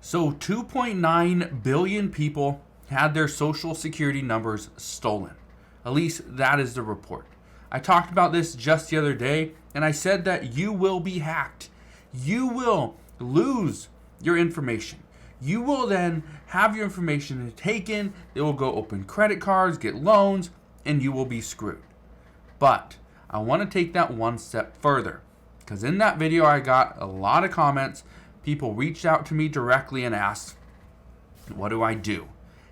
So 2.9 billion people had their social security numbers stolen. At least that is the report. I talked about this just the other day, and I said that you will be hacked. You will lose your information. You will then have your information taken. They will go open credit cards, get loans, and you will be screwed. But I want to take that one step further, because in that video I got a lot of comments. People reached out to me directly and asked, what do I do?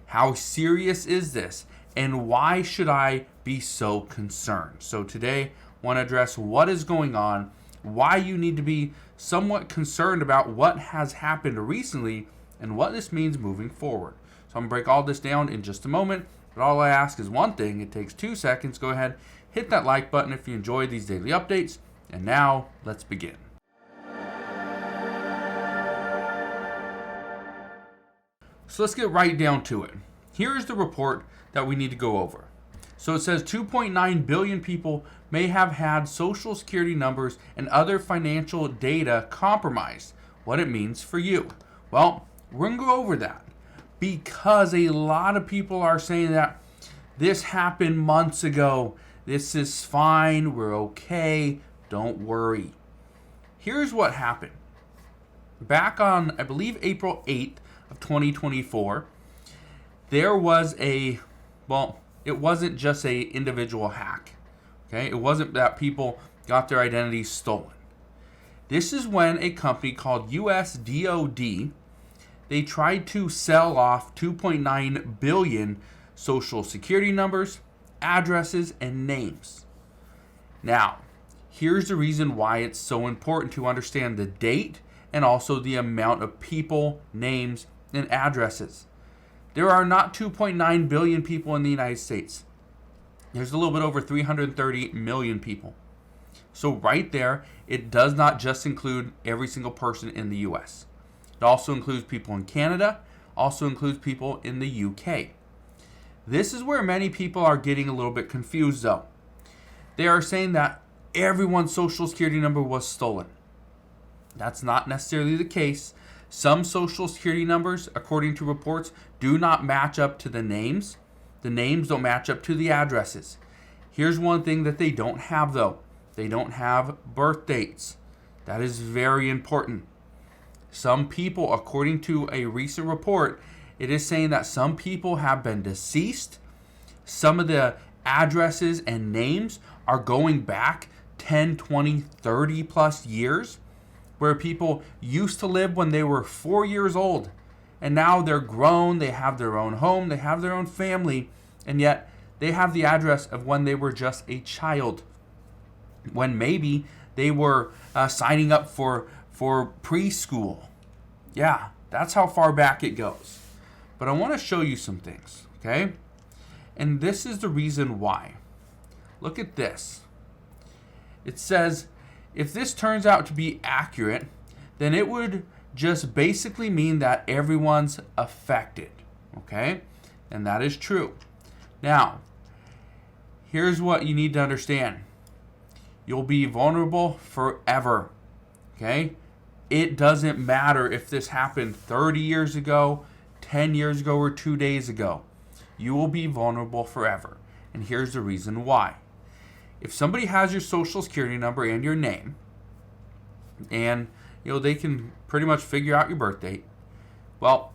How serious is this? And why should I be so concerned? So today I want to address what is going on, why you need to be somewhat concerned about what has happened recently, and what this means moving forward. So I'm going to break all this down in just a moment, but all I ask is one thing. It takes 2 seconds. Go ahead, hit that like button if you enjoy these daily updates. And now, let's begin. So let's get right down to it. Here's the report that we need to go over. So it says 2.9 billion people may have had social security numbers and other financial data compromised. What it means for you. Well, we're going to go over that because a lot of people are saying that this happened months ago. This is fine. We're okay. Don't worry. Here's what happened. Back on, I believe, April 8th of 2024, there was it wasn't just a individual hack. Okay? It wasn't that people got their identities stolen. This is when a company called USDOD, they tried to sell off 2.9 billion social security numbers, addresses, and names. Now, here's the reason why it's so important to understand the date and also the amount of people, names, and addresses. There are not 2.9 billion people in the United States. There's a little bit over 330 million people. So right there, it does not just include every single person in the US. It also includes people in Canada, also includes people in the UK. This is where many people are getting a little bit confused though. They are saying that everyone's social security number was stolen. That's not necessarily the case. Some social security numbers, according to reports, do not match up to the names. The names don't match up to the addresses. Here's one thing that they don't have though. They don't have birth dates. That is very important. Some people, according to a recent report, it is saying that some people have been deceased. Some of the addresses and names are going back 10, 20, 30 plus years, where people used to live when they were 4 years old. And now they're grown, they have their own home, they have their own family, and yet they have the address of when they were just a child. When maybe they were signing up for preschool. Yeah, that's how far back it goes. But I want to show you some things, okay? And this is the reason why. Look at this. It says, if this turns out to be accurate, then it would just basically mean that everyone's affected, okay? And that is true. Now, here's what you need to understand. You'll be vulnerable forever, okay? It doesn't matter if this happened 30 years ago, 10 years ago, or 2 days ago. You will be vulnerable forever. And here's the reason why. If somebody has your social security number and your name, and they can pretty much figure out your birth date, well,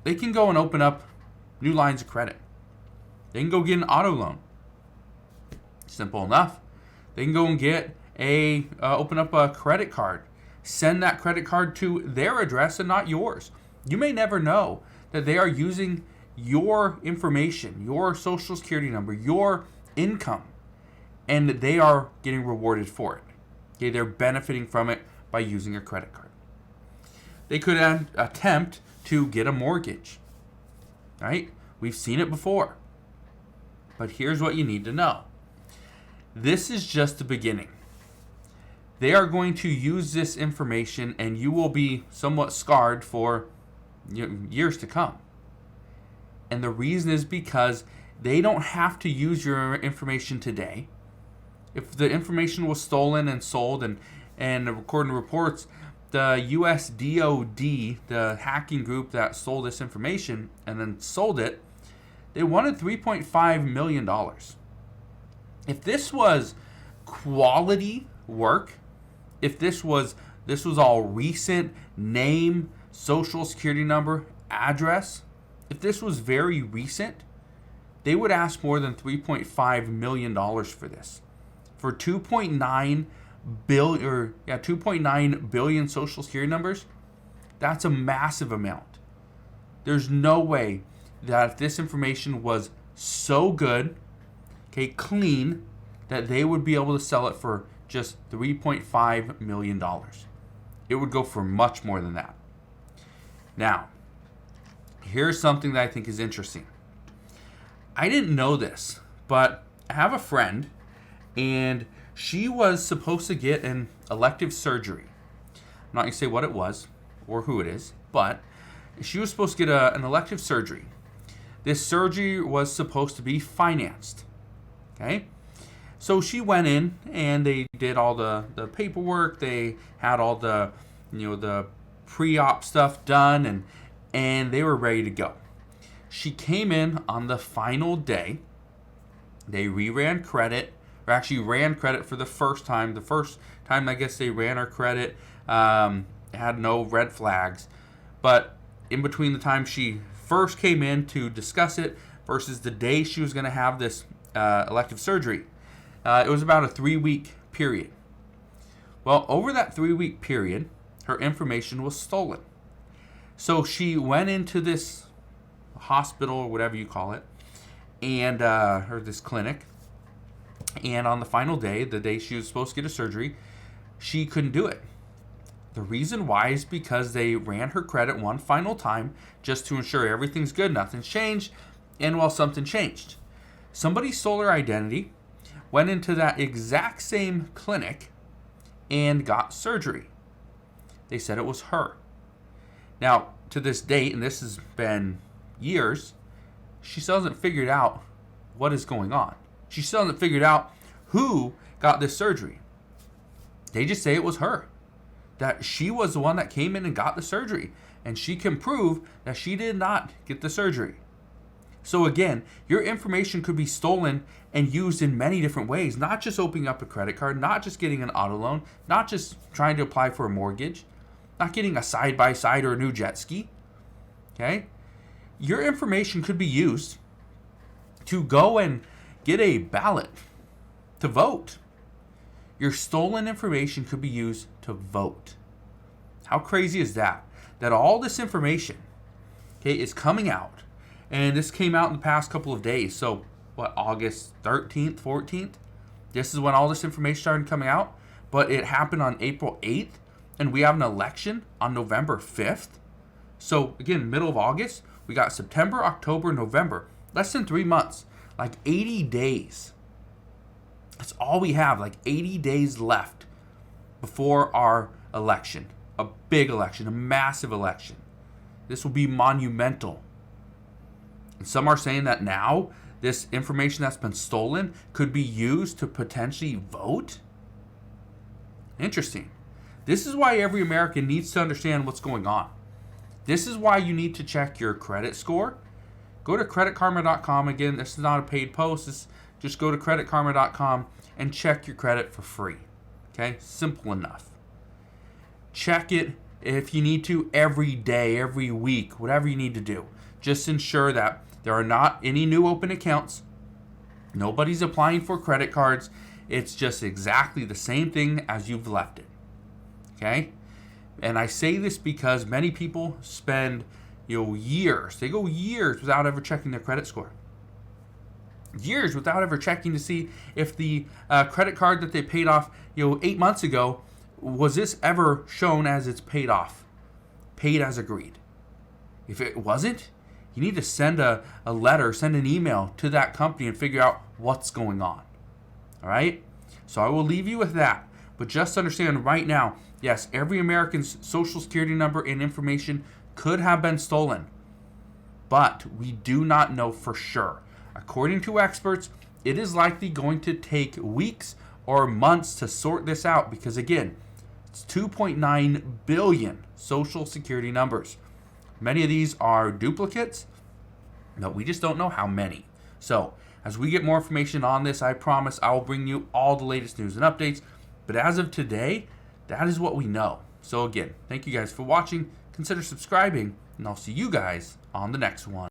they can go and open up new lines of credit. They can go get an auto loan. Simple enough. They can go and get open up a credit card. Send that credit card to their address and not yours. You may never know that they are using your information, your social security number, your income, and they are getting rewarded for it. Okay, they're benefiting from it by using your credit card. They could attempt to get a mortgage, right? We've seen it before. But here's what you need to know. This is just the beginning. They are going to use this information and you will be somewhat scarred for years to come. And the reason is because they don't have to use your information today. If the information was stolen and sold and according to reports, the USDOD, the hacking group that stole this information and then sold it, they wanted $3.5 million. If this was quality work, if this was all recent, name, social security number, address, if this was very recent, they would ask more than $3.5 million for this. For 2.9 billion social security numbers, that's a massive amount. There's no way that if this information was so good, clean, that they would be able to sell it for just $3.5 million. It would go for much more than that. Now, here's something that I think is interesting. I didn't know this, but I have a friend, and she was supposed to get an elective surgery. I'm not going to say what it was or who it is, but she was supposed to get an elective surgery. This surgery was supposed to be financed. Okay? So she went in and they did all the paperwork. They had all the pre-op stuff done, and they were ready to go. She came in on the final day. They ran credit for the first time. The first time, I guess, they ran her credit, had no red flags. But in between the time she first came in to discuss it versus the day she was going to have this elective surgery, it was about a 3-week period. Well, over that 3-week period, her information was stolen. So she went into this hospital, or whatever you call it, and or this clinic, and on the final day, the day she was supposed to get a surgery, she couldn't do it. The reason why is because they ran her credit one final time just to ensure everything's good, nothing's changed, and well, something changed. Somebody stole her identity, went into that exact same clinic, and got surgery. They said it was her. Now, to this date, and this has been years, she still hasn't figured out what is going on. She still hasn't figured out who got this surgery. They just say it was her. That she was the one that came in and got the surgery. And she can prove that she did not get the surgery. So again, your information could be stolen and used in many different ways. Not just opening up a credit card, not just getting an auto loan, not just trying to apply for a mortgage, not getting a side-by-side or a new jet ski. Okay? Your information could be used to go and get a ballot to vote. Your stolen information could be used to vote. How crazy is that? That all this information, is coming out. And this came out in the past couple of days. So, August 13th, 14th? This is when all this information started coming out. But it happened on April 8th. And we have an election on November 5th. So, again, middle of August, we got September, October, November. Less than 3 months. Like 80 days. That's all we have. Like 80 days left before our election. A big election. A massive election. This will be monumental. And some are saying that now this information that's been stolen could be used to potentially vote. Interesting. This is why every American needs to understand what's going on. This is why you need to check your credit score. Go to creditkarma.com. Again, this is not a paid post. Just go to creditkarma.com and check your credit for free. Okay? Simple enough. Check it if you need to every day, every week, whatever you need to do. Just ensure that there are not any new open accounts. Nobody's applying for credit cards. It's just exactly the same thing as you've left it. Okay? And I say this because many people spend, years. They go years without ever checking their credit score. Years without ever checking to see if the credit card that they paid off, 8 months ago, was this ever shown as it's paid off, paid as agreed. If it wasn't, you need to send a letter, send an email to that company and figure out what's going on. All right? So I will leave you with that. But just understand right now, yes, every American's social security number and information could have been stolen. But we do not know for sure. According to experts, it is likely going to take weeks or months to sort this out because, again, It's 2.9 billion social security numbers. Many of these are duplicates, but we just don't know how many. So, as we get more information on this, I promise I will bring you all the latest news and updates. But as of today, that is what we know. So again, thank you guys for watching. Consider subscribing, and I'll see you guys on the next one.